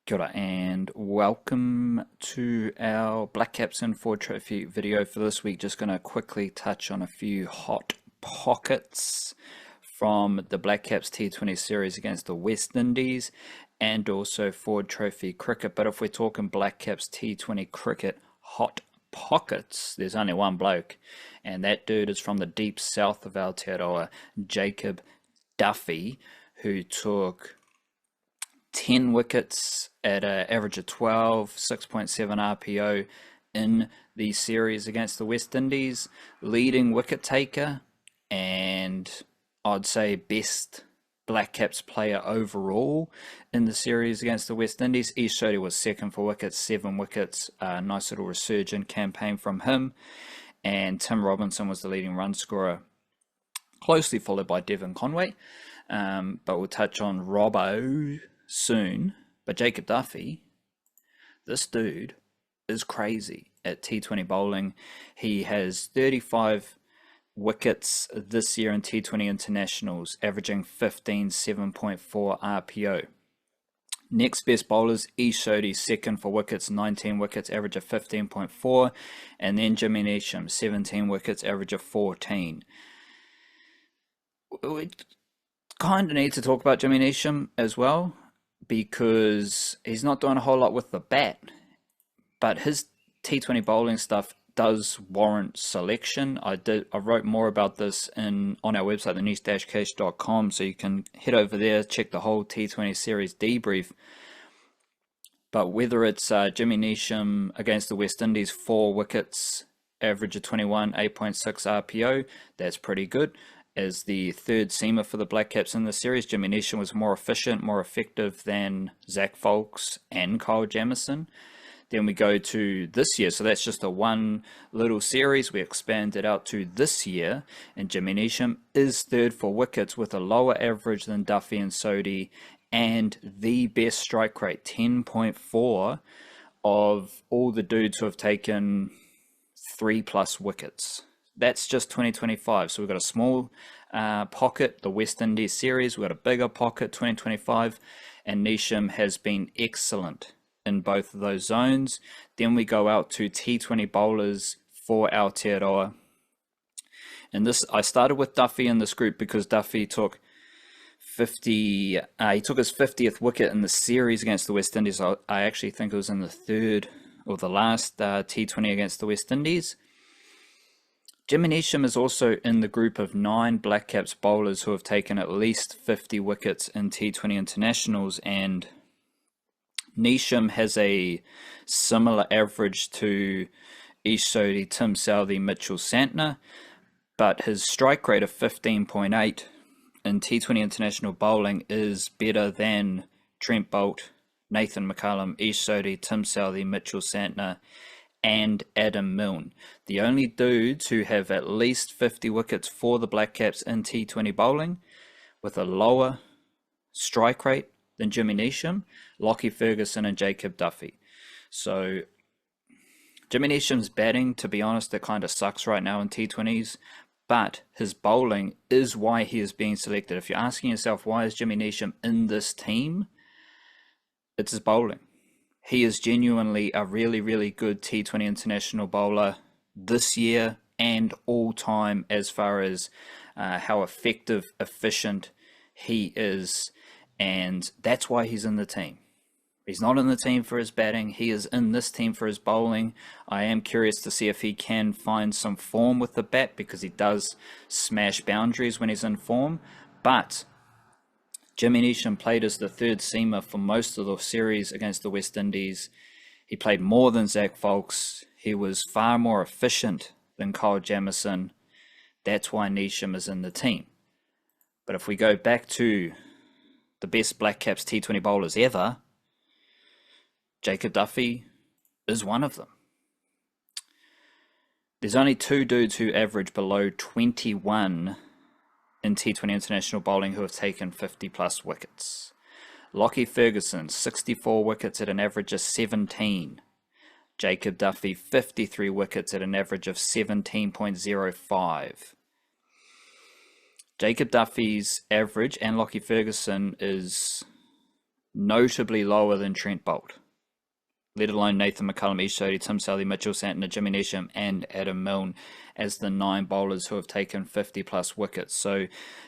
Kia ora and welcome to our Black Caps and Ford Trophy video for this week. Just going to quickly touch on a few hot pockets from the Black Caps T20 series against the West Indies and also Ford Trophy cricket. But if we're talking Black Caps T20 cricket hot pockets, there's only one bloke, and that dude is from the deep south of Aotearoa, Jacob Duffy, who took 10 wickets at an average of 12, 6.7 RPO in the series against the West Indies, leading wicket taker, and I'd say best Black Caps player overall in the series against the West Indies. Ish Sodhi was second for wickets, 7 wickets, nice little resurgent campaign from him, and Tim Robinson was the leading run scorer, closely followed by Devon Conway, but we'll touch on Robbo soon. But Jacob Duffy, this dude is crazy at T20 bowling. He has 35 wickets this year in T20 internationals, averaging 15.7.4 RPO. Next best bowlers, Ish Sodhi, second for wickets, 19 wickets, average of 15.4, and then Jimmy Neesham, 17 wickets, average of 14. We kind of need to talk about Jimmy Neesham as well, because he's not doing a whole lot with the bat, but his T20 bowling stuff does warrant selection. I wrote more about this on our website, thenichecache.com, so you can head over there, check the whole T20 series debrief. But whether it's Jimmy Neesham against the West Indies, 4 wickets, average of 21, 8.6 RPO, that's pretty good. As the third seamer for the Black Caps in the series, Jimmy Neesham was more efficient, more effective than Zach Folks and Kyle Jamieson. Then we go to this year, so that's just a one little series. We expand it out to this year, and Jimmy Neesham is third for wickets with a lower average than Duffy and Sodhi, and the best strike rate, 10.4 of all the dudes who have taken 3+ wickets. That's just 2025. So we've got a small pocket, the West Indies series. We've got a bigger pocket, 2025. And Neesham has been excellent in both of those zones. Then we go out to T20 bowlers for Aotearoa. And this, I started with Duffy in this group because Duffy took 50. He took his 50th wicket in the series against the West Indies. I actually think it was in the third or the last T20 against the West Indies. Jimmy Neesham is also in the group of 9 Black Caps bowlers who have taken at least 50 wickets in T20 internationals, and Neesham has a similar average to Ish Sodhi, Tim Southee, Mitchell Santner, but his strike rate of 15.8 in T20 international bowling is better than Trent Boult, Nathan McCullum, Ish Sodhi, Tim Southee, Mitchell Santner, and Adam Milne. The only dudes who have at least 50 wickets for the Black Caps in T20 bowling with a lower strike rate than Jimmy Neesham, Lockie Ferguson and Jacob Duffy. So Jimmy Neesham's batting, to be honest, it kind of sucks right now in T20s, but his bowling is why he is being selected. If you're asking yourself, why is Jimmy Neesham in this team? It's his bowling. He is genuinely a really, really good T20 international bowler this year and all time, as far as how effective, efficient he is. And that's why he's in the team. He's not in the team for his batting. He is in this team for his bowling. I am curious to see if he can find some form with the bat, because he does smash boundaries when he's in form. But Jimmy Neesham played as the third seamer for most of the series against the West Indies. He played more than Zach Folks. He was far more efficient than Kyle Jamieson. That's why Neesham is in the team. But if we go back to the best Black Caps T20 bowlers ever, Jacob Duffy is one of them. There's only 2 dudes who average below 21 in T20 international bowling who have taken 50+ wickets. Lockie Ferguson, 64 wickets at an average of 17. Jacob Duffy, 53 wickets at an average of 17.05. Jacob Duffy's average and Lockie Ferguson is notably lower than Trent Boult, let alone Nathan McCullum, Ish Sodhi, Tim Southee, Mitchell Santner, Jimmy Neesham, and Adam Milne as the 9 bowlers who have taken 50 plus wickets. So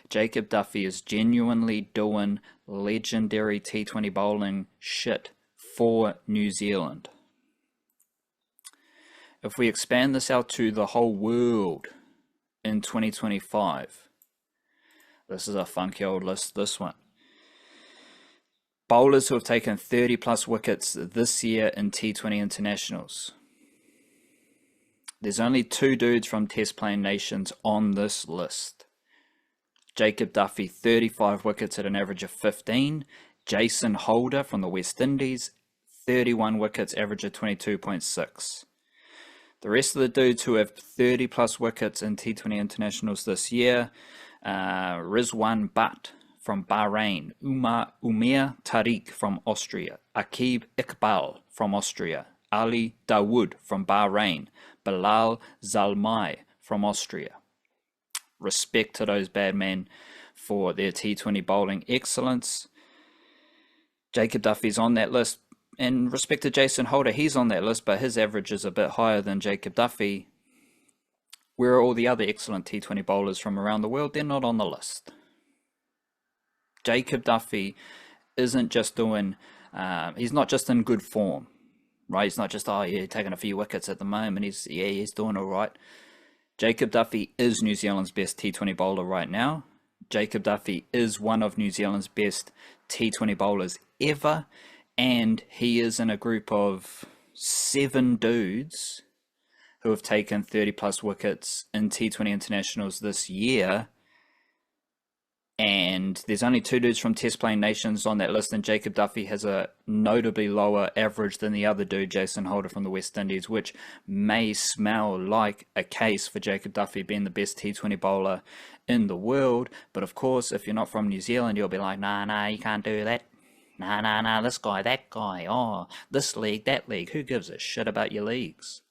Jacob Duffy is genuinely doing legendary T20 bowling shit for New Zealand. If we expand this out to the whole world in 2025, this is a funky old list, this one. Bowlers who have taken 30 plus wickets this year in T20 internationals. There's only 2 dudes from Test playing nations on this list. Jacob Duffy, 35 wickets at an average of 15. Jason Holder from the West Indies, 31 wickets, average of 22.6. The rest of the dudes who have 30 plus wickets in T20 internationals this year, Rizwan Butt from Bahrain, Umair Tariq from Austria, Aqib Iqbal from Austria, Ali Dawood from Bahrain, Bilal Zalmai from Austria. Respect to those bad men for their T20 bowling excellence. Jacob Duffy's on that list. And respect to Jason Holder, he's on that list, but his average is a bit higher than Jacob Duffy. Where are all the other excellent T20 bowlers from around the world? They're not on the list. Jacob Duffy isn't just doing, he's not just in good form, right? He's not just, oh yeah, taking a few wickets at the moment. He's doing all right. Jacob Duffy is New Zealand's best T20 bowler right now. Jacob Duffy is one of New Zealand's best T20 bowlers ever. And he is in a group of 7 dudes who have taken 30 plus wickets in T20 internationals this year. And there's only 2 dudes from Test playing nations on that list, and Jacob Duffy has a notably lower average than the other dude, Jason Holder from the West Indies, which may smell like a case for Jacob Duffy being the best T20 bowler in the world. But of course, if you're not from New Zealand, you'll be like, nah, you can't do that. Nah, this guy, that guy, oh, this league, that league, who gives a shit about your leagues?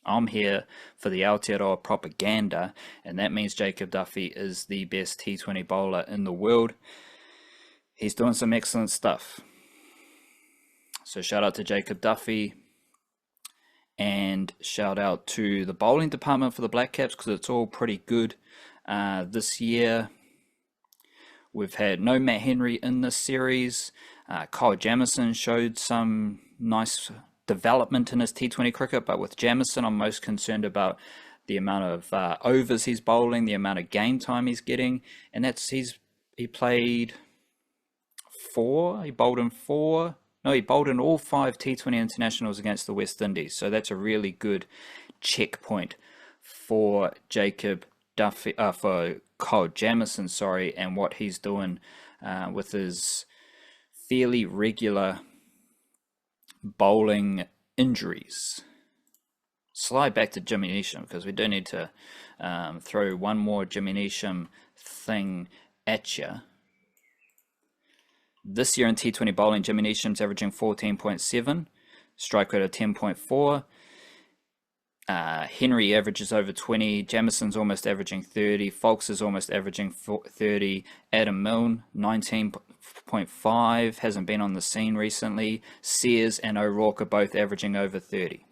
I'm here for the Aotearoa propaganda, and that means Jacob Duffy is the best T20 bowler in the world. He's doing some excellent stuff. So shout out to Jacob Duffy, and shout out to the bowling department for the Black Caps, because it's all pretty good this year. We've had no Matt Henry in this series. Kyle Jamieson showed some nice development in his T20 cricket, but with Jamieson, I'm most concerned about the amount of overs he's bowling, the amount of game time he's getting, and he played 4. He bowled in 4. No, he bowled in all 5 T20 internationals against the West Indies. So that's a really good checkpoint for Jacob Duffy, for Kyle Jamieson, and what he's doing with his fairly regular bowling injuries. Slide back to Jimmy Neesham, because we do need to throw one more Jimmy Neesham thing at you. This year in T20 bowling, Jimmy Neesham's averaging 14.7, strike rate of 10.4. Henry averages over 20, Jamison's almost averaging 30, Foulkes is almost averaging 30, Adam Milne 19.5, hasn't been on the scene recently, Sears and O'Rourke are both averaging over 30.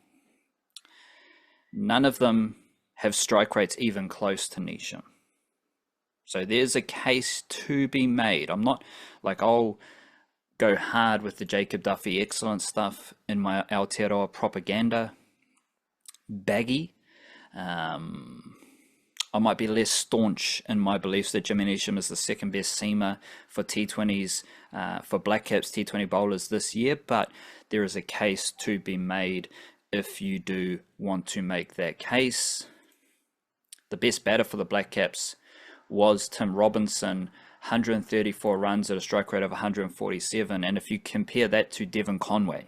None of them have strike rates even close to Neesham. So there's a case to be made. I'm not like, I'll go hard with the Jacob Duffy excellent stuff in my Aotearoa propaganda baggy. I might be less staunch in my beliefs that Jimmy Neesham is the second best seamer for T20s, for Black Caps T20 bowlers this year, but there is a case to be made if you do want to make that case. The best batter for the Black Caps was Tim Robinson, 134 runs at a strike rate of 147, and if you compare that to Devon Conway,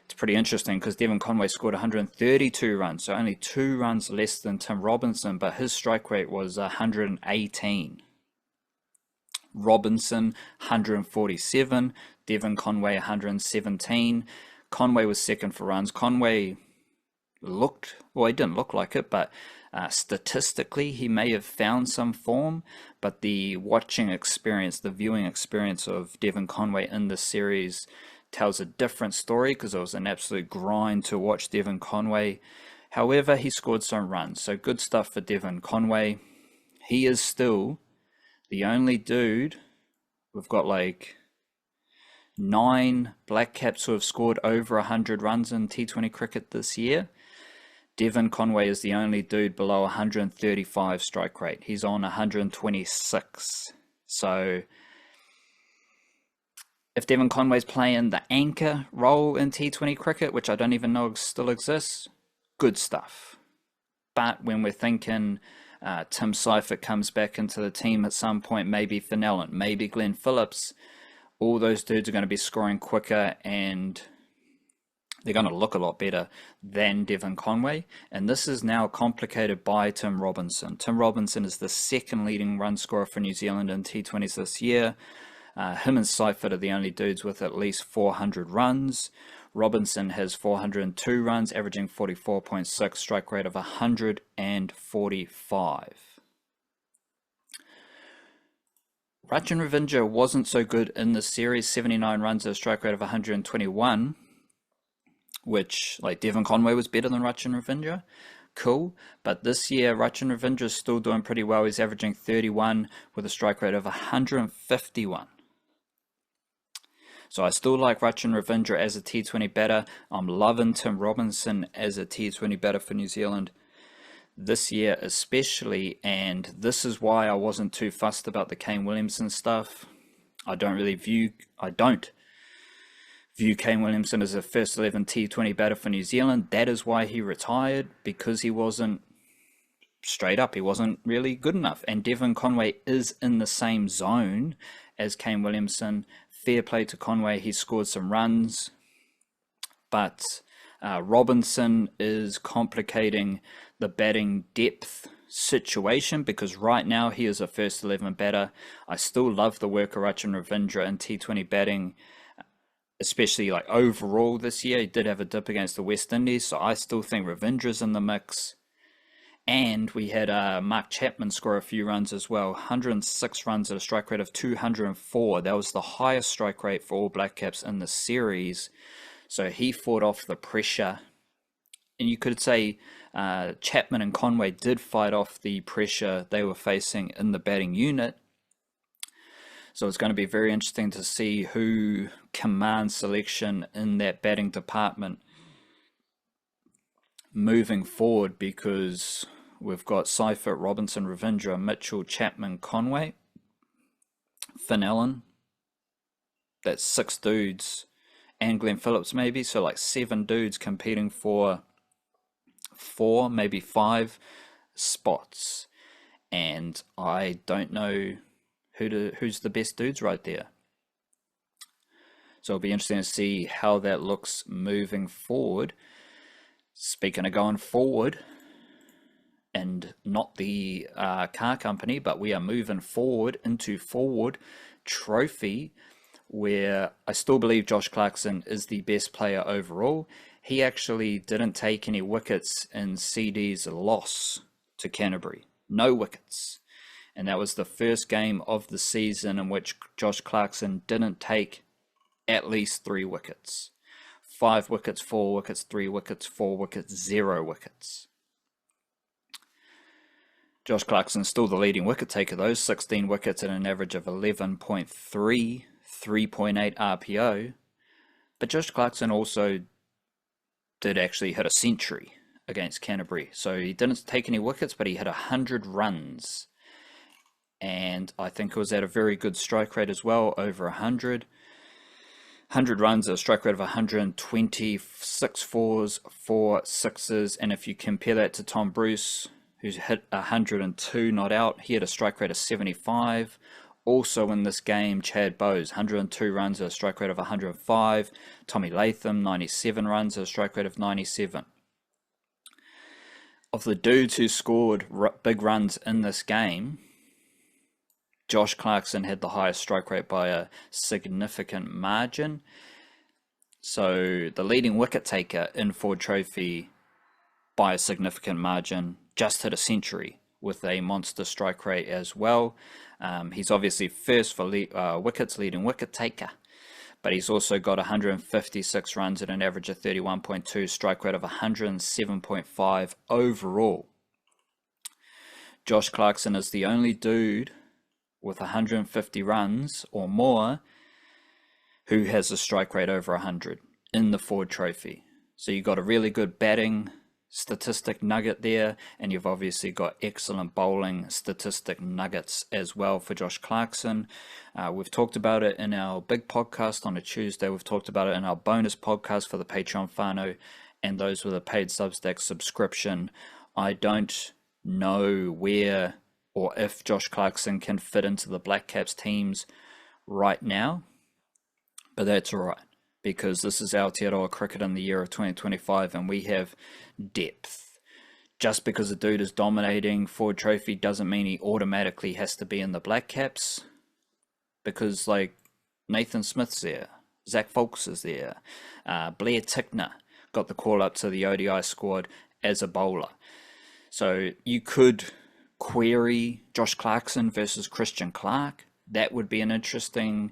it's pretty interesting because Devon Conway scored 132 runs, so only 2 runs less than Tim Robinson, but his strike rate was 118. Robinson 147, Devon Conway 117. Conway was second for runs. Conway looked, well, he didn't look like it, but Statistically, he may have found some form, but the watching experience, the viewing experience of Devon Conway in this series tells a different story, because it was an absolute grind to watch Devon Conway. However, he scored some runs, so good stuff for Devon Conway. He is still the only dude. We've got like 9 Black Caps who have scored over 100 runs in T20 cricket this year. Devon Conway is the only dude below 135 strike rate. He's on 126. So if Devon Conway's playing the anchor role in T20 cricket, which I don't even know still exists, good stuff. But when we're thinking Tim Seifert comes back into the team at some point, maybe Fenelon, maybe Glenn Phillips, all those dudes are going to be scoring quicker, and they're going to look a lot better than Devon Conway. And this is now complicated by Tim Robinson. Tim Robinson is the second leading run scorer for New Zealand in T20s this year. Him and Seifert are the only dudes with at least 400 runs. Robinson has 402 runs, averaging 44.6, strike rate of 145. Rachin Ravindra wasn't so good in this series, 79 runs at a strike rate of 121, which, like, Devon Conway was better than Rachin Ravindra. Cool, but this year Rachin Ravindra is still doing pretty well. He's averaging 31 with a strike rate of 151. So I still like Rachin Ravindra as a T20 batter. I'm loving Tim Robinson as a T20 batter for New Zealand this year especially, and this is why I wasn't too fussed about the Kane Williamson stuff. I don't view Kane Williamson as a first 11 T20 batter for New Zealand. That is why he retired, because he wasn't, straight up, he wasn't really good enough. And Devon Conway is in the same zone as Kane Williamson. Fair play to Conway, he scored some runs, but Robinson is complicating the batting depth situation, because right now he is a first 11 batter. I still love the work of Rachin Ravindra in T20 batting, especially like overall this year. He did have a dip against the West Indies, so I still think Ravindra's in the mix. And we had Mark Chapman score a few runs as well. 106 runs at a strike rate of 204. That was the highest strike rate for all Black Caps in the series. So he fought off the pressure. And you could say Chapman and Conway did fight off the pressure they were facing in the batting unit. So it's going to be very interesting to see who commands selection in that batting department moving forward, because we've got Seifert, Robinson, Ravindra, Mitchell, Chapman, Conway, Fenelon. That's 6 dudes, and Glenn Phillips maybe, so like 7 dudes competing for 4, maybe 5 spots. And I don't know who's the best dudes right there. So it'll be interesting to see how that looks moving forward. Speaking of going forward, and not the car company, but we are moving forward into Forward Trophy, where I still believe Josh Clarkson is the best player overall. He actually didn't take any wickets in CD's loss to Canterbury. No wickets. And that was the first game of the season in which Josh Clarkson didn't take at least 3 wickets. 5 wickets, 4 wickets, 3 wickets, 4 wickets, 0 wickets. Josh Clarkson's still the leading wicket taker though, 16 wickets at an average of 11.3, 3.8 RPO. But Josh Clarkson also did actually hit a century against Canterbury. So he didn't take any wickets, but he hit 100 runs. And I think it was at a very good strike rate as well, over 100. 100 runs at a strike rate of 126 fours, 4 sixes, and if you compare that to Tom Bruce, who's hit 102 not out, he had a strike rate of 75. Also in this game, Chad Bowes, 102 runs at a strike rate of 105. Tommy Latham, 97 runs at a strike rate of 97. Of the dudes who scored big runs in this game, Josh Clarkson had the highest strike rate by a significant margin. So the leading wicket taker in Ford Trophy by a significant margin just hit a century with a monster strike rate as well. He's obviously first for wickets, leading wicket taker, but he's also got 156 runs at an average of 31.2, strike rate of 107.5 overall. Josh Clarkson is the only dude with 150 runs or more who has a strike rate over 100 in the Ford Trophy. So you've got a really good batting statistic nugget there, and you've obviously got excellent bowling statistic nuggets as well for Josh Clarkson. We've talked about it in our big podcast on a Tuesday. We've talked about it in our bonus podcast for the Patreon whānau and those with a paid Substack subscription. I don't know where or if Josh Clarkson can fit into the Black Caps teams right now, but that's all right, because this is Aotearoa cricket in the year of 2025 and we have depth. Just because a dude is dominating Ford Trophy doesn't mean he automatically has to be in the Black Caps, because like Nathan Smith's there, Zach Folks is there, Blair Tickner got the call up to the ODI squad as a bowler. So you could query Josh Clarkson versus Christian Clark. That would be an interesting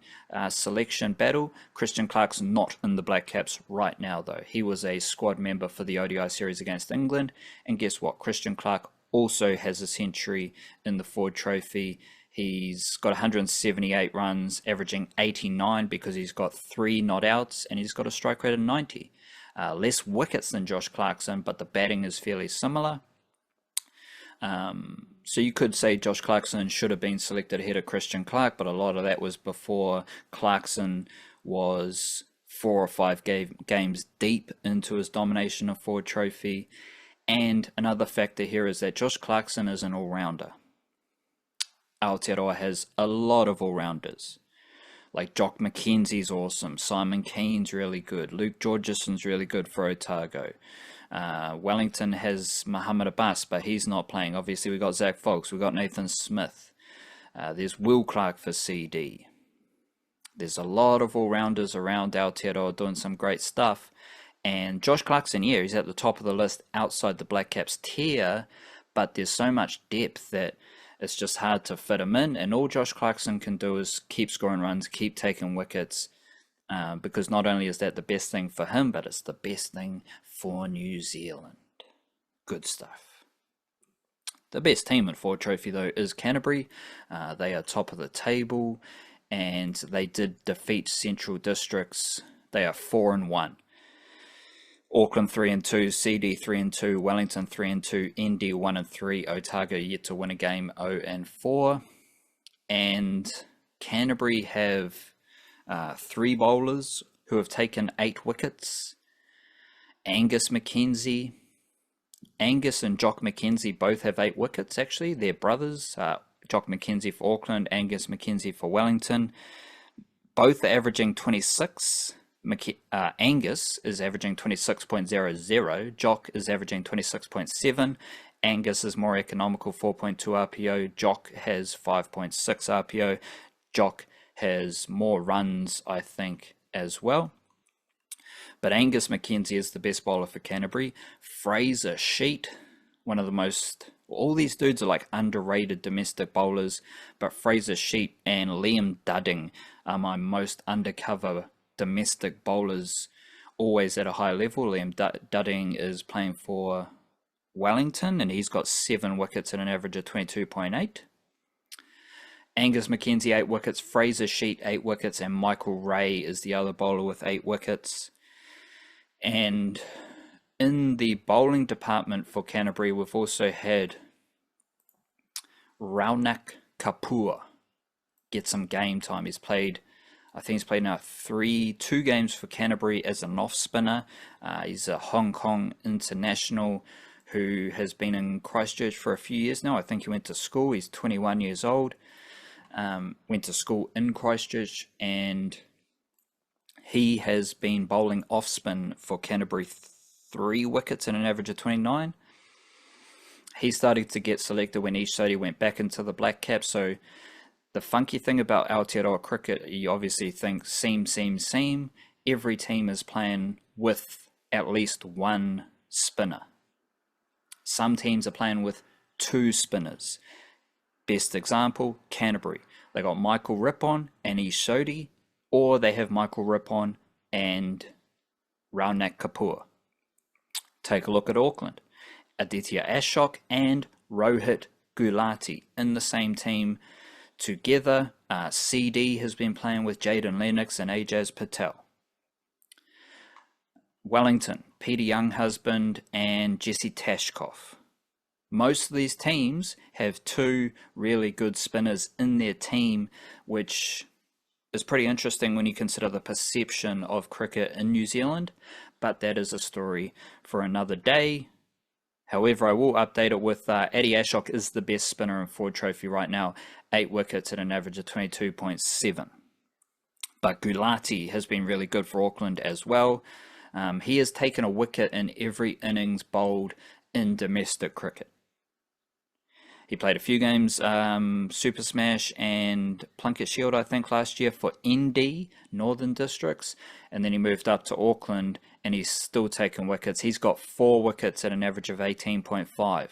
selection battle. Christian Clark's not in the Black Caps right now, though. He was a squad member for the ODI series against England. And guess what? Christian Clark also has a century in the Ford Trophy. He's got 178 runs, averaging 89 because he's got 3 not outs, and he's got a strike rate of 90. Less wickets than Josh Clarkson, but the batting is fairly similar. So you could say Josh Clarkson should have been selected ahead of Christian Clark, but a lot of that was before Clarkson was 4 or 5 games deep into his domination of Ford Trophy. And another factor here is that Josh Clarkson is an all-rounder. Aotearoa has a lot of all-rounders. Like Jock McKenzie's awesome, Simon Keane's really good, Luke Georgeson's really good for Otago. Wellington has Muhammad Abbas, but he's not playing. Obviously, we got Zach Folks, we got Nathan Smith. There's Will Clark for CD. There's a lot of all-rounders around Aotearoa doing some great stuff. And Josh Clarkson, yeah, he's at the top of the list outside the Black Caps tier, but there's so much depth that it's just hard to fit him in. And all Josh Clarkson can do is keep scoring runs, keep taking wickets, because not only is that the best thing for him, but it's the best thing for New Zealand. Good stuff. The best team in Ford Trophy, though, is Canterbury. They are top of the table, and they did defeat Central Districts. They are 4-1. Auckland 3-2, CD 3-2, Wellington 3-2, ND 1-3, Otago yet to win a game 0-4. And Canterbury have 3 bowlers who have taken 8 wickets. Angus and Jock McKenzie both have 8 wickets, actually. They're brothers. Jock McKenzie for Auckland, Angus McKenzie for Wellington. Both are averaging 26. Angus is averaging 26.00. Jock is averaging 26.7. Angus is more economical, 4.2 RPO. Jock has 5.6 RPO. Jock has more runs, I think, as well. But Angus McKenzie is the best bowler for Canterbury. Fraser Sheet, one of the most... all these dudes are like underrated domestic bowlers, but Fraser Sheet and Liam Dudding are my most undercover domestic bowlers, always at a high level. Liam Dudding is playing for Wellington, and he's got 7 wickets at an average of 22.8. Angus McKenzie 8 wickets, Fraser Sheet 8 wickets, and Michael Ray is the other bowler with 8 wickets. And in the bowling department for Canterbury, we've also had Raunak Kapoor get some game time. He's played, I think he's played now 2 games for Canterbury as an off spinner. He's a Hong Kong international who has been in Christchurch for a few years now. I think he went to school. He's 21 years old. Went to school in Christchurch, and he has been bowling off spin for Canterbury, 3 wickets and an average of 29. He started to get selected when Ish Sodhi went back into the Black Caps. So the funky thing about Aotearoa cricket, you obviously think seam. Every team is playing with at least 1 spinner. Some teams are playing with 2 spinners. Best example, Canterbury. They got Michael Rippon and Ishodi, or they have Michael Rippon and Raunak Kapoor. Take a look at Auckland. Aditya Ashok and Rohit Gulati in the same team together. CD has been playing with Jaden Lennox and Ajaz Patel. Wellington, Peter Younghusband and Jesse Tashkov. Most of these teams have 2 really good spinners in their team, which is pretty interesting when you consider the perception of cricket in New Zealand, but that is a story for another day. However, I will update it with Adi Ashok is the best spinner in Ford Trophy right now, 8 wickets at an average of 22.7. But Gulati has been really good for Auckland as well. He has taken a wicket in every innings bowled in domestic cricket. He played a few games, Super Smash and Plunket Shield, I think, last year for ND, Northern Districts, and then he moved up to Auckland, and he's still taking wickets. He's got 4 wickets at an average of 18.5.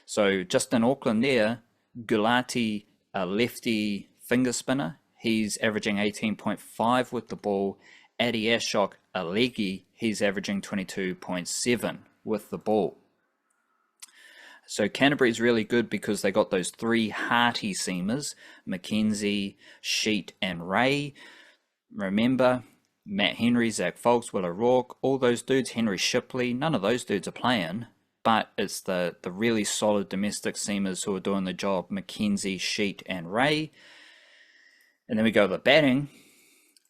So just in Auckland there, Gulati, a lefty finger spinner, he's averaging 18.5 with the ball. Adi Ashok, a leggy, he's averaging 22.7 with the ball. So Canterbury is really good because they got those 3 hearty seamers, Mackenzie, Sheet and Ray. Remember, Matt Henry, Zach Folks, Will O'Rourke, all those dudes, Henry Shipley, none of those dudes are playing, but it's the really solid domestic seamers who are doing the job, Mackenzie, Sheet and Ray. And then we go to the batting,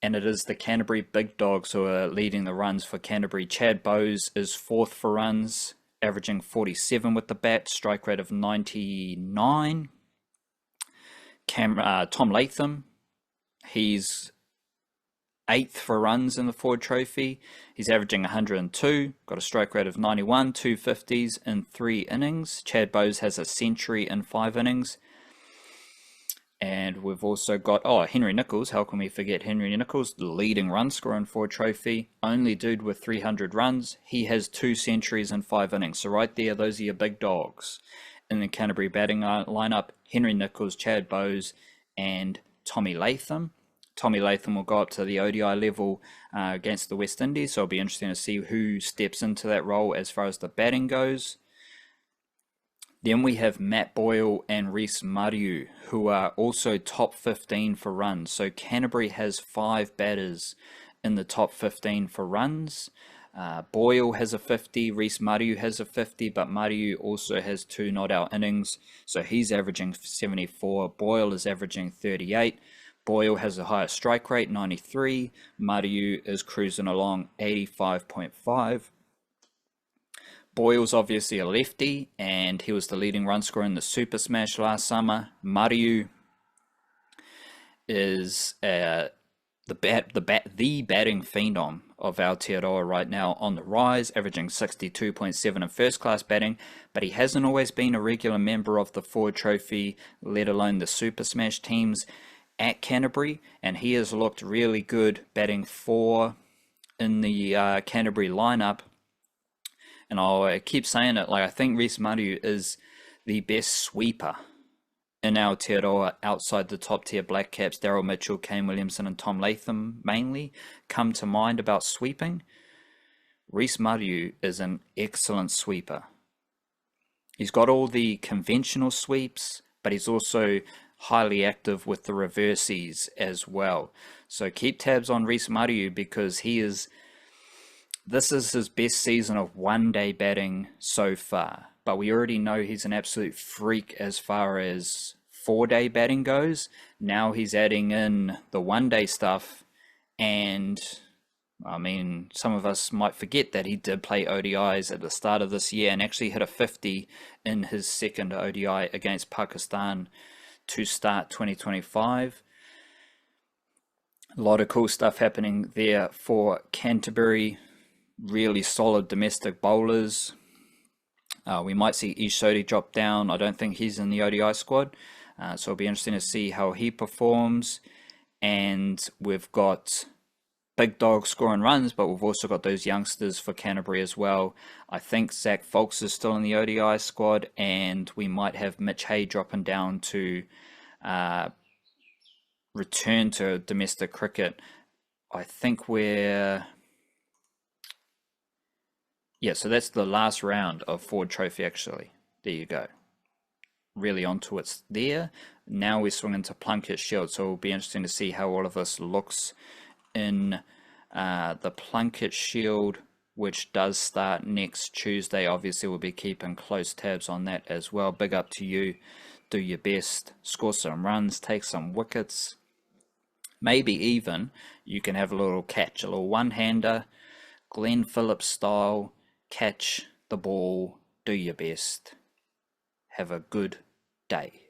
and it is the Canterbury big dogs who are leading the runs for Canterbury. Chad Bowes is 4th for runs, averaging 47 with the bat, strike rate of 99. Tom Latham, he's 8th for runs in the Ford Trophy. He's averaging 102, got a strike rate of 91, 250s in 3 innings. Chad Bowes has a century in 5 innings. And we've also got, Henry Nicholls. How can we forget Henry Nicholls, the leading run scorer in Ford Trophy. Only dude with 300 runs. He has 2 centuries in 5 innings. So right there, those are your big dogs in the Canterbury batting lineup. Henry Nicholls, Chad Bowes, and Tommy Latham. Tommy Latham will go up to the ODI level against the West Indies. So it'll be interesting to see who steps into that role as far as the batting goes. Then we have Matt Boyle and Reece Mariu, who are also top 15 for runs. So Canterbury has 5 batters in the top 15 for runs. Boyle has a 50, Reece Mariu has a 50, but Mariu also has 2 not-out innings. So he's averaging 74. Boyle is averaging 38. Boyle has a higher strike rate, 93. Mariu is cruising along, 85.5. Boyle's obviously a lefty, and he was the leading run scorer in the Super Smash last summer. Mariu is the batting phenom of Aotearoa right now, on the rise, averaging 62.7 in first-class batting, but he hasn't always been a regular member of the Ford Trophy, let alone the Super Smash teams at Canterbury, and he has looked really good batting 4 in the Canterbury lineup. And I'll keep saying it, I think Reece Mariu is the best sweeper in Aotearoa outside the top tier Black Caps. Daryl Mitchell, Kane Williamson and Tom Latham mainly come to mind about sweeping. Reece Mariu is an excellent sweeper. He's got all the conventional sweeps, but he's also highly active with the reverses as well. So keep tabs on Reece Mariu because this is his best season of one-day batting so far, but we already know he's an absolute freak as far as 4-day batting goes. Now he's adding in the one-day stuff, and I mean, some of us might forget that he did play ODIs at the start of this year and actually hit a 50 in his second ODI against Pakistan to start 2025. A lot of cool stuff happening there for Canterbury. Really solid domestic bowlers. We might see Ishodi drop down. I don't think he's in the ODI squad, so it'll be interesting to see how he performs. And we've got big dogs scoring runs, but we've also got those youngsters for Canterbury as well. I think Zach Folks is still in the ODI squad, and we might have Mitch Hay dropping down to uh, return to domestic cricket. I think yeah, so that's the last round of Ford Trophy actually. There you go. Really onto it's there. Now we swing into Plunkett Shield, so it'll be interesting to see how all of this looks in the Plunkett Shield, which does start next Tuesday. Obviously, we'll be keeping close tabs on that as well. Big up to you. Do your best. Score some runs. Take some wickets. Maybe even you can have a little catch, a little one-hander, Glenn Phillips style. Catch the ball. Do your best. Have a good day.